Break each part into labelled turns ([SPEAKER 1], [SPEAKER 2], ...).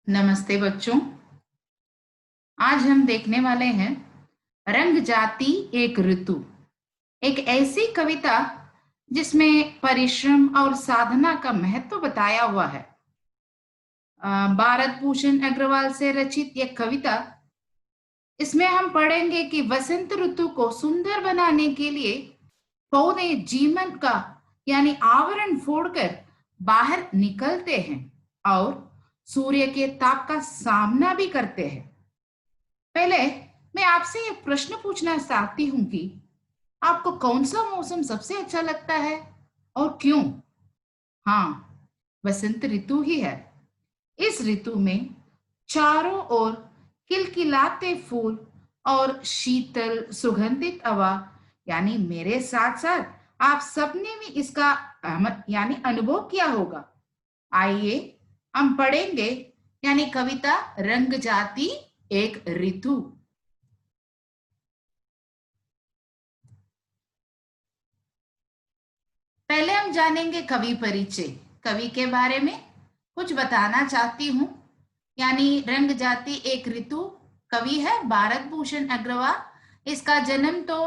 [SPEAKER 1] नमस्ते बच्चों। आज हम देखने वाले हैं रंग जाति एक ऋतु, एक ऐसी कविता जिसमें परिश्रम और साधना का महत्व बताया हुआ है। भारत भूषण अग्रवाल से रचित यह कविता, इसमें हम पढ़ेंगे कि वसंत ऋतु को सुंदर बनाने के लिए पौधे जीवन का यानी आवरण फोड़कर बाहर निकलते हैं और सूर्य के ताप का सामना भी करते हैं। पहले मैं आपसे एक प्रश्न पूछना चाहती हूँ कि आपको कौन सा मौसम सबसे अच्छा लगता है और क्यों? हाँ, वसंत ऋतु ही है। इस ऋतु में चारों ओर खिलखिलाते फूल और शीतल सुगंधित हवा, यानी मेरे साथ साथ आप सबने भी इसका यानी अनुभव किया होगा। आइए हम पढ़ेंगे यानी कविता रंग जाति एक ऋतु। पहले हम जानेंगे कवि परिचय। कवि के बारे में कुछ बताना चाहती हूँ। यानी रंग जाति एक ऋतु कवि है भारत भूषण अग्रवाल। इसका जन्म तो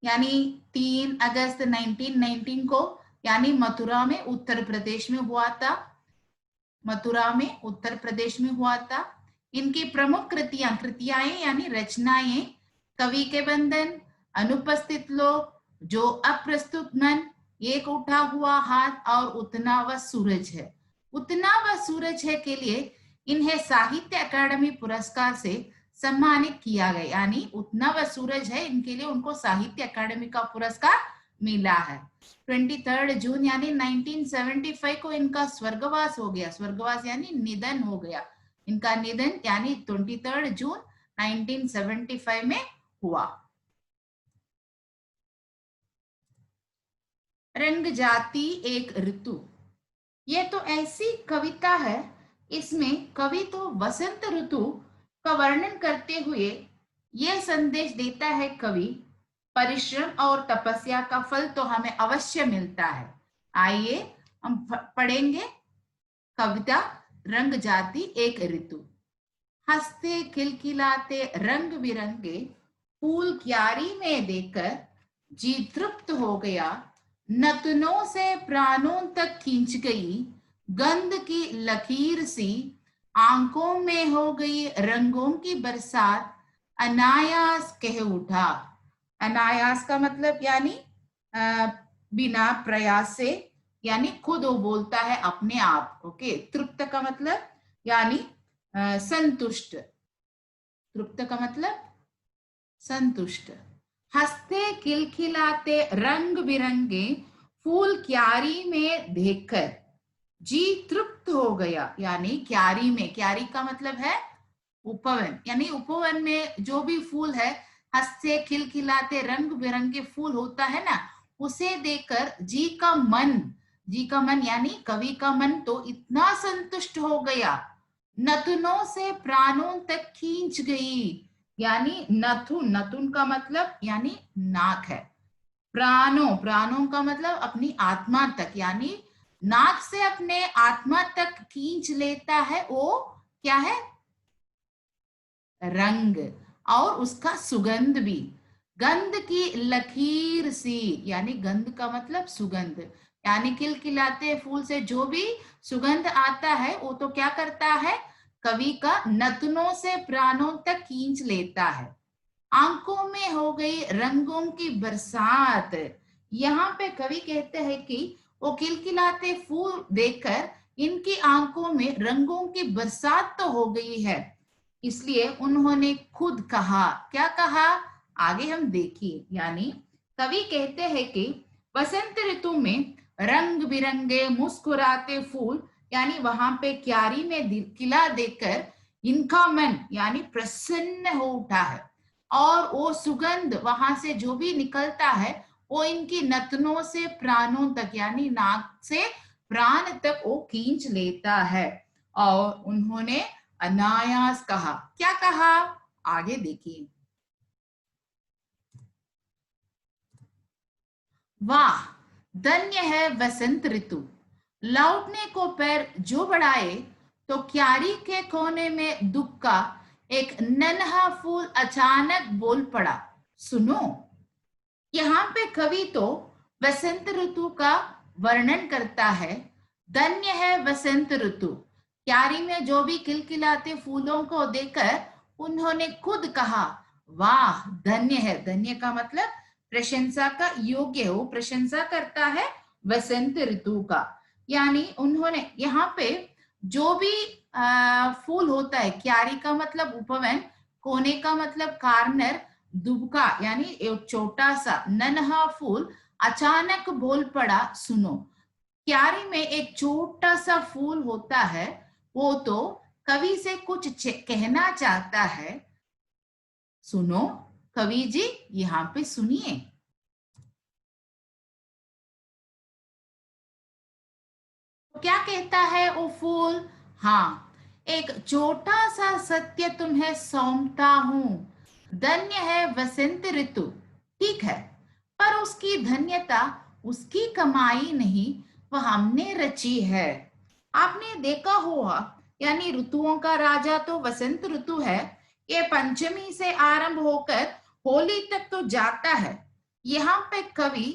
[SPEAKER 1] यानी 3 अगस्त 1919 को यानी मथुरा में उत्तर प्रदेश में हुआ था। मथुरा में उत्तर प्रदेश में हुआ था। इनकी प्रमुख कृतियां यानी रचनाएं कवि के बंधन, अनुपस्थित लोग, जो अप्रस्तुत मन, एक उठा हुआ हाथ और उतना व सूरज है। उतना व सूरज है के लिए इन्हें साहित्य अकादमी पुरस्कार से सम्मानित किया गया। यानी उतना व सूरज है इनके लिए उनको साहित्य अकादमी का पुरस्कार मिला है। 23 जून यानी 1975 को इनका स्वर्गवास हो गया। स्वर्गवास यानी निधन हो गया। इनका निधन यानी 23 जून 1975 में हुआ। रंग जाति एक ऋतु, ये तो ऐसी कविता है, इसमें कवि तो वसंत ऋतु का वर्णन करते हुए यह संदेश देता है कवि, परिश्रम और तपस्या का फल तो हमें अवश्य मिलता है। आइए हम पढ़ेंगे कविता रंग जाति एक ऋतु। हंसते खिलखिलाते रंग बिरंगे फूल क्यारी में देखकर जी तृप्त हो गया, नतनों से प्राणों तक खींच गई गंध की लकीर सी, आंखों में हो गई रंगों की बरसात, अनायास कह उठा। अनायास का मतलब यानी बिना प्रयास से, यानी खुद वो बोलता है अपने आप। ओके, तृप्त का मतलब यानी संतुष्ट। तृप्त का मतलब संतुष्ट। हंसते खिलखिलाते रंग बिरंगे फूल क्यारी में देखकर जी तृप्त हो गया। यानी क्यारी में, क्यारी का मतलब है उपवन, यानी उपवन में जो भी फूल है, हंसते खिलखिलाते रंग बिरंगे फूल होता है ना, उसे देखकर जी का मन, जी का मन यानी कवि का मन तो इतना संतुष्ट हो गया, नथुनों से प्राणों तक खींच गई। यानी नथुन, नथुन का मतलब यानी नाक है। प्राणों, प्राणों का मतलब अपनी आत्मा तक, यानी नाक से अपने आत्मा तक खींच लेता है वो क्या है, रंग, और उसका सुगंध भी। गंध की लकीर सी, यानी गंध का मतलब सुगंध, यानी खिलखिलाते फूल से जो भी सुगंध आता है वो तो क्या करता है, कवि का नतनों से प्राणों तक खींच लेता है। आंखों में हो गई रंगों की बरसात। यहाँ पे कवि कहते हैं कि वो खिलखिलाते फूल देखकर इनकी आंखों में रंगों की बरसात तो हो गई है, इसलिए उन्होंने खुद कहा। क्या कहा, आगे हम देखिए। यानी कवि कहते हैं कि वसंत ऋतु में रंग बिरंगे मुस्कुराते फूल, यानी वहां पे क्यारी में खिला देखकर इनका मन यानी प्रसन्न हो उठा है, और वो सुगंध वहां से जो भी निकलता है वो इनकी नतनों से प्राणों तक, यानी नाक से प्राण तक वो खींच लेता है। और उन्होंने अनायास कहा। क्या कहा, आगे देखिए। वाह, धन्य है वसंत ऋतु, लौटने को पैर जो बढ़ाए, तो क्यारी के कोने में दुख का एक नन्हा फूल अचानक बोल पड़ा, सुनो। यहाँ पे कवि तो वसंत ऋतु का वर्णन करता है। धन्य है वसंत ऋतु। क्यारी में जो भी खिलखिलाते फूलों को देखकर उन्होंने खुद कहा, वाह धन्य है। धन्य का मतलब प्रशंसा का योग्य है, वो प्रशंसा करता है वसंत ऋतु का। यानी उन्होंने यहाँ पे जो भी फूल होता है, क्यारी का मतलब उपवन, कोने का मतलब कार्नर, दुबका यानी एक छोटा सा नन्हा फूल अचानक बोल पड़ा, सुनो। क्यारी में एक छोटा सा फूल होता है, वो तो कवि से कुछ कहना चाहता है। सुनो कवि जी, यहाँ पे सुनिए। तो क्या कहता है वो फूल? हाँ, एक छोटा सा सत्य तुम्हें सौंपता हूं, धन्य है वसंत ऋतु। ठीक है, पर उसकी धन्यता उसकी कमाई नहीं, वह हमने रची है। आपने देखा होगा, यानी ऋतुओं का राजा तो वसंत ऋतु है। ये पंचमी से आरंभ होकर होली तक तो जाता है। यहाँ पे कवि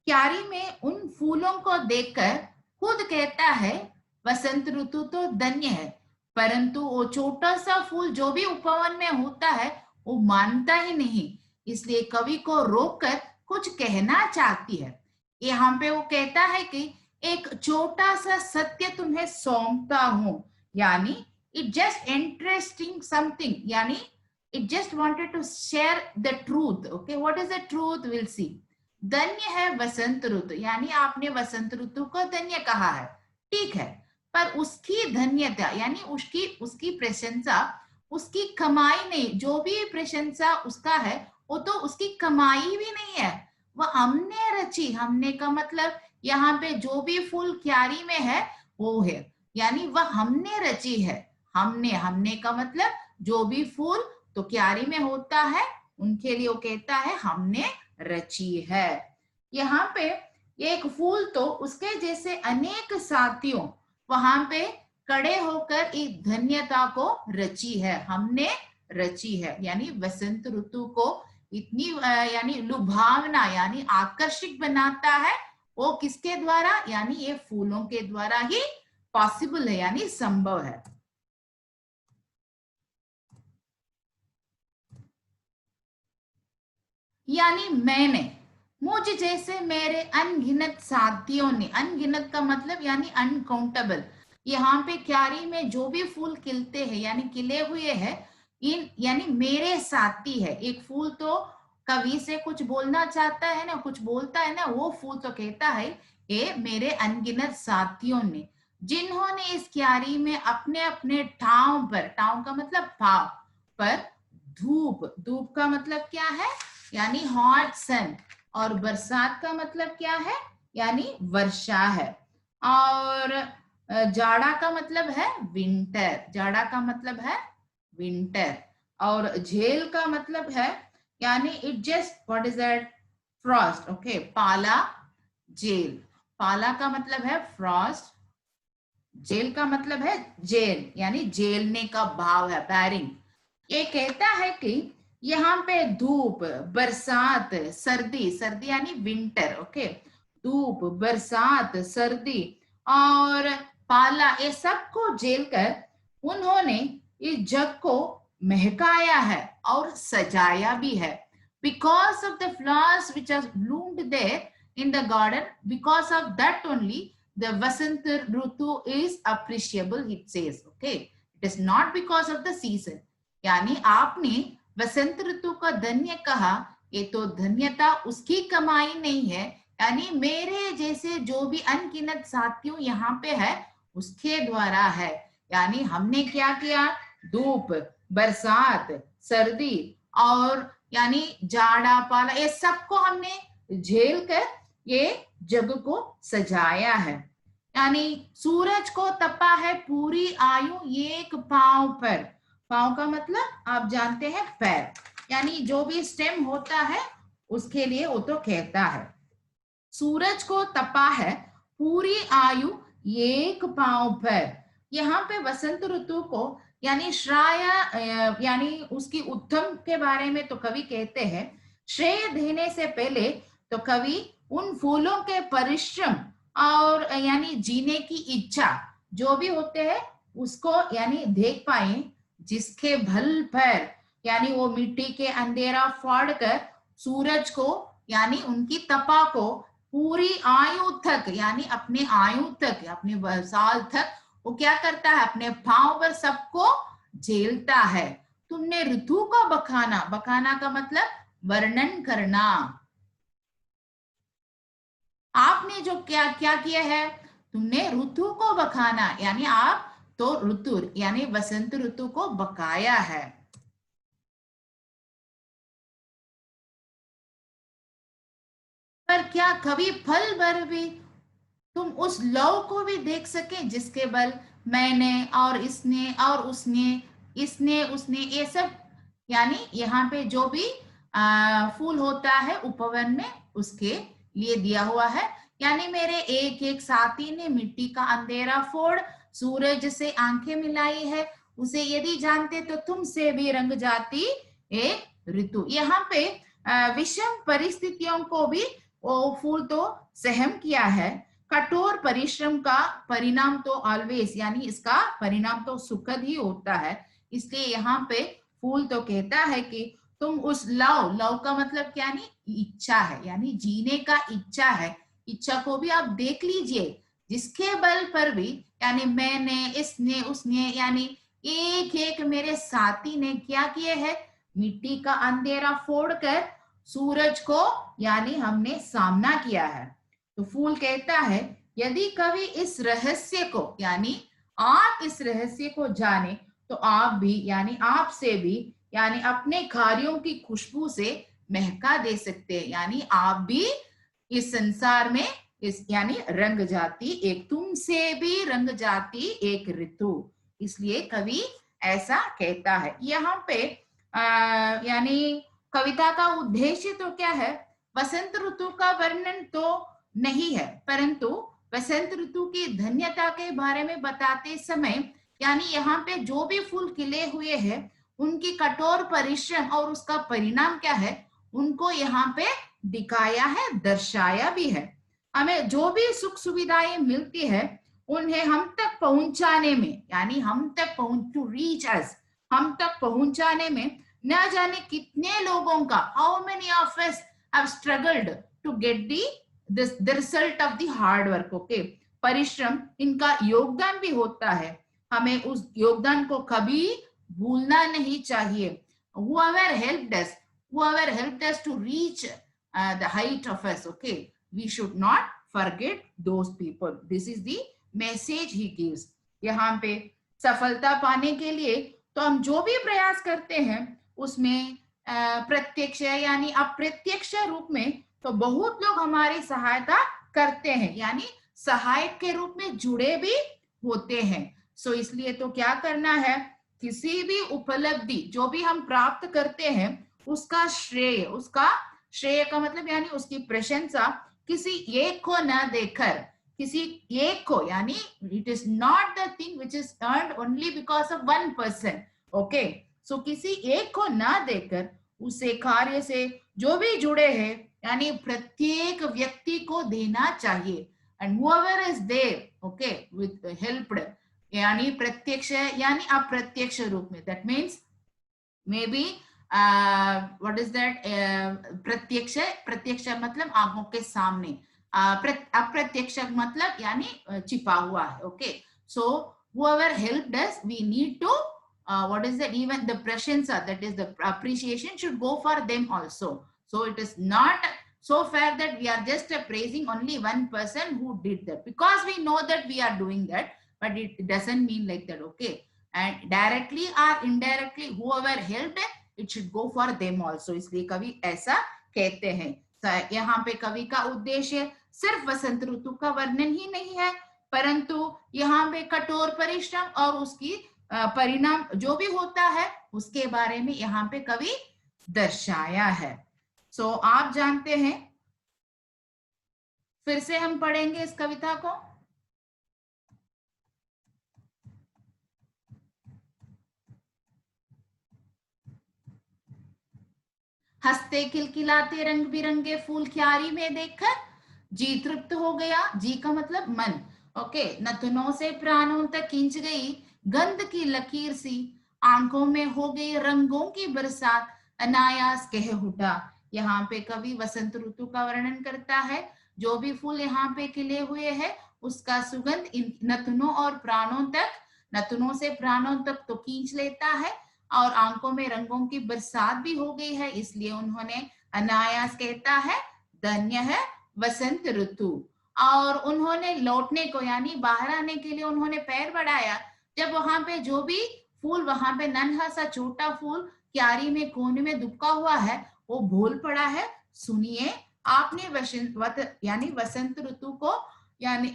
[SPEAKER 1] क्यारी में उन फूलों को देखकर खुद कहता है, वसंत ऋतु तो धन्य है, परंतु वो छोटा सा फूल जो भी उपवन में होता है वो मानता ही नहीं। इसलिए कवि को रोककर कुछ कहना चाहती है। यहाँ पे वो कहता है कि एक छोटा सा सत्य तुम्हें सौंपता हूं, यानी इट जस्ट इंटरेस्टिंग समथिंग, यानी it just wanted to share the truth. Okay, what is the truth, will see. धन्य है वसंत ऋतु, यानी आपने वसंत ऋतु को धन्य कहा है, ठीक है, पर उसकी धन्यता यानी उसकी उसकी प्रशंसा उसकी कमाई नहीं। जो भी प्रशंसा उसका है वो तो उसकी कमाई भी नहीं है, वह हमने रची। हमने का मतलब यहाँ पे जो भी फूल क्यारी में है वो है, यानी वह हमने रची है। हमने हमने का मतलब जो भी फूल तो क्यारी में होता है उनके लिए वो कहता है हमने रची है। यहाँ पे एक फूल तो उसके जैसे अनेक साथियों वहां पे खड़े होकर इस धन्यता को रची है, हमने रची है। यानी वसंत ऋतु को इतनी यानी लुभावना यानी आकर्षक बनाता है वो किसके द्वारा, यानी ये फूलों के द्वारा ही पॉसिबल है, यानी संभव है। यानी मैंने, मुझ जैसे मेरे अनगिनत साथियों ने, अनगिनत का मतलब यानी अनकाउंटेबल। यहाँ पे क्यारी में जो भी फूल खिलते हैं यानी खिले हुए हैं, इन यानी मेरे साथी है। एक फूल तो कवि से कुछ बोलना चाहता है ना, कुछ बोलता है ना, वो फूल तो कहता है ये मेरे अनगिनत साथियों ने, जिन्होंने इस क्यारी में अपने अपने ठाव पर, ठाव का मतलब भाव पर, धूप, धूप का मतलब क्या है, यानी हॉट सन, और बरसात का मतलब क्या है, यानी वर्षा है, और जाड़ा का मतलब है विंटर, जाड़ा का मतलब है विंटर, और झेल का मतलब है यानी it just what is that, Frost. Okay, पाला जेल, पाला का मतलब है फ्रॉस्ट, जेल का मतलब है जेल यानी जेलने का भाव है, बैरिंग। ये कहता है कि यहाँ पे धूप, बरसात, सर्दी, सर्दी यानी विंटर, ओके, धूप, बरसात, सर्दी और पाला, ये सबको झेल कर उन्होंने इस जग को महकाया है और सजाया भी है। Because of the flowers which are bloomed there in the garden, because of that only the Vasant Ritu is appreciable, it says. Okay, it is not because of the season. यानी आपने वसंत ऋतु का धन्य कहा, ये तो धन्यता उसकी कमाई नहीं है, यानी मेरे जैसे जो भी अनगिनत साथियों यहाँ पे है उसके द्वारा है। यानी हमने क्या किया, धूप, बरसात, सर्दी और यानी जाड़ा, पाला, ये सबको हमने झेल कर ये जग को सजाया है। यानी सूरज को तपा है पूरी आयु एक पांव पर, पांव का मतलब आप जानते हैं पैर, यानी जो भी स्टेम होता है उसके लिए वो तो कहता है सूरज को तपा है पूरी आयु एक पांव पर, यहाँ पे वसंत ऋतु को यानी श्राय यानी उसकी उत्तम के बारे में तो कवि कहते हैं, श्रेय देने से पहले तो कवि उन फूलों के परिश्रम और यानी जीने की इच्छा जो भी होते हैं उसको यानी देख पाए, जिसके बल पर यानी वो मिट्टी के अंधेरा फाड़ कर सूरज को यानी उनकी तपा को पूरी आयु तक यानी अपने आयु तक अपने साल तक वो क्या करता है, अपने पांव पर सबको झेलता है। तुमने ऋतु का बखाना, बखाना का मतलब वर्णन करना, आपने जो क्या क्या किया है, तुमने ऋतु को बखाना यानी आप तो ऋतु यानी वसंत ऋतु को बकाया है। पर क्या कभी फल भर भी तुम उस लव को भी देख सके जिसके बल मैंने और इसने और उसने, इसने उसने ये सब यानी यहाँ पे जो भी फूल होता है उपवन में उसके लिए दिया हुआ है। यानी मेरे एक एक साथी ने मिट्टी का अंधेरा फोड़ सूरज से आंखें मिलाई है, उसे यदि जानते तो तुमसे भी रंग जाती एक ऋतु। यहाँ पे विषम परिस्थितियों को भी वो फूल तो सहम किया है। कठोर परिश्रम का परिणाम तो ऑलवेज यानी इसका परिणाम तो सुखद ही होता है। इसलिए यहाँ पे फूल तो कहता है कि तुम उस लव, लव का मतलब क्या, नहीं इच्छा है यानी जीने का इच्छा है, इच्छा को भी आप देख लीजिए जिसके बल पर भी यानी मैंने इसने उसने यानी एक एक मेरे साथी ने क्या किए है, मिट्टी का अंधेरा फोड़कर सूरज को यानी हमने सामना किया है। तो फूल कहता है यदि कवि इस रहस्य को यानी आप इस रहस्य को जाने तो आप भी यानी आपसे भी यानी अपने कार्यों की खुशबू से महका दे सकते हैं, यानी आप भी इस संसार में इस यानी रंग जाती एक, तुमसे भी रंग जाती एक ऋतु। इसलिए कवि ऐसा कहता है। यहाँ पे यानी कविता का उद्देश्य तो क्या है, वसंत ऋतु का वर्णन तो नहीं है, परंतु वसंत ऋतु की धन्यता के बारे में बताते समय यानी यहाँ पे जो भी फूल खिले हुए हैं उनकी कठोर परिश्रम और उसका परिणाम क्या है उनको यहाँ पे दिखाया है, दर्शाया भी है। हमें जो भी सुख सुविधाएं मिलती है उन्हें हम तक पहुंचाने में यानी हम तक पहुंच टू रीच अस, हम तक पहुंचाने में न जाने कितने लोगों का, how many of us have struggled to get the result of the hard work. Okay, परिश्रम इनका योगदान भी होता है, हमें उस योगदान को कभी भूलना नहीं चाहिए। whoever helped us whoever helped us to reach the height of us, okay, we should not forget those people. This is the message he gives. यहाँ पे सफलता पाने के लिए तो हम जो भी प्रयास करते हैं उसमें प्रत्यक्ष यानी अप्रत्यक्ष रूप में तो बहुत लोग हमारी सहायता करते हैं यानी सहायक के रूप में जुड़े भी होते हैं। सो इसलिए तो क्या करना है, किसी भी उपलब्धि जो भी हम प्राप्त करते हैं उसका श्रेय का मतलब यानी उसकी प्रशंसा किसी एक को न देकर, किसी एक को यानी it is not the thing which is earned only because of one person. Okay, so किसी एक को न देकर उसे कार्य से जो भी जुड़े हैं यानी प्रत्येक व्यक्ति को देना चाहिए। And whoever is there, okay, with helped यानी प्रत्यक्ष यानी अप्रत्यक्ष रूप में, that means may be what is that, प्रत्यक्ष, प्रत्यक्ष मतलब आंखों के सामने, अप्रत्यक्ष मतलब यानी छिपा हुआ है। Okay, so whoever helped us we need to what is that, even the prashansa, that is the appreciation should go for them also. So it is not so fair that we are just praising only one person who did that, because we know that we are doing that, but it doesn't mean like that. Okay, and directly or indirectly whoever helped it should go for them also. इसलिए कवि ऐसा कहते हैं। यहाँ पे कवि का उद्देश्य सिर्फ वसंत ऋतु का वर्णन ही नहीं है, परंतु यहाँ पे कठोर परिश्रम और उसकी परिणाम जो भी होता है उसके बारे में यहाँ पे कवि दर्शाया है। सो आप जानते हैं, फिर से हम पढ़ेंगे इस कविता को। हंसते खिलखिलाते रंग बिरंगे फूल क्यारी में देखकर जी तृप्त हो गया। जी का मतलब मन। ओके, नथनों से प्राणों तक खींच गई गंध की लकीर सी, आंखों में हो गई रंगों की बरसात, अनायास कह उठा। यहाँ पे कवि वसंत ऋतु का वर्णन करता है। जो भी फूल यहाँ पे खिले हुए हैं उसका सुगंध इन नथनों और प्राणों तक, नथनों से प्राणों तक तो खींच लेता है, और आंखों में रंगों की बरसात भी हो गई है, इसलिए उन्होंने अनायास कहता है धन्य है वसंत ऋतु। और उन्होंने लौटने को यानी बाहर आने के लिए उन्होंने पैर बढ़ाया। जब वहां पे जो भी फूल, वहां पे नन्हा सा छोटा फूल क्यारी में कोने में दुबका हुआ है, वो बोल पड़ा है, सुनिए आपने वसंत यानी वसंत ऋतु को यानी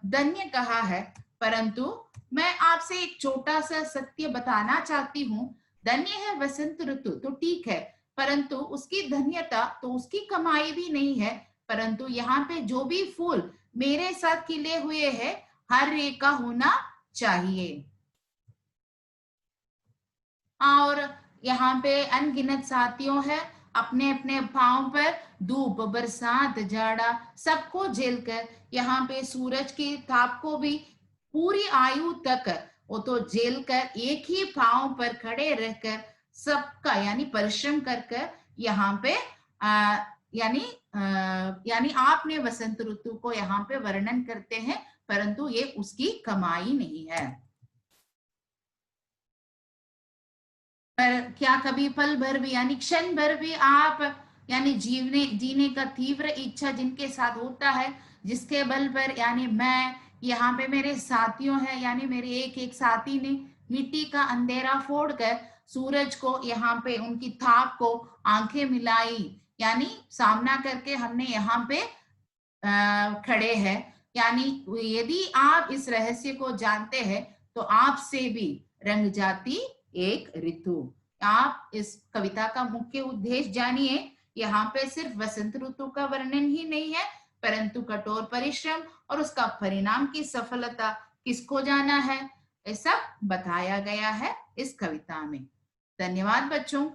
[SPEAKER 1] धन्य कहा है, परंतु मैं आपसे एक छोटा सा सत्य बताना चाहती हूँ। धन्य है वसंत ऋतु तो ठीक है, परंतु उसकी धन्यता तो उसकी कमाई भी नहीं है, परंतु यहाँ पे जो भी फूल मेरे साथ खिले हुए हैं हर एक का होना चाहिए। और यहाँ पे अनगिनत साथियों है, अपने अपने पांव पर धूप बरसात जाड़ा सबको झेलकर, यहाँ पे सूरज की ताप को भी पूरी आयु तक वो तो झेल कर एक ही पांव पर खड़े रहकर सबका यानी परिश्रम कर कर यहाँ पे यानी यानी आपने वसंत ऋतु को यहाँ पे वर्णन करते हैं, परंतु ये उसकी कमाई नहीं है। पर क्या कभी पल भर भी यानी क्षण भर भी आप यानी जीने का तीव्र इच्छा जिनके साथ होता है, जिसके बल पर यानी मैं यहाँ पे मेरे साथियों है यानी मेरे एक एक साथी ने मिट्टी का अंधेरा फोड़कर सूरज को यहाँ पे उनकी ताप को आंखें मिलाई, यानी सामना करके हमने यहाँ पे खड़े हैं। यानी यदि आप इस रहस्य को जानते हैं तो आपसे भी रंग जाती एक ऋतु। आप इस कविता का मुख्य उद्देश्य जानिए, यहाँ पे सिर्फ वसंत ऋतु का वर्णन ही नहीं है, परंतु कठोर परिश्रम और उसका परिणाम की सफलता किसको जाना है, ऐसा बताया गया है इस कविता में। धन्यवाद बच्चों।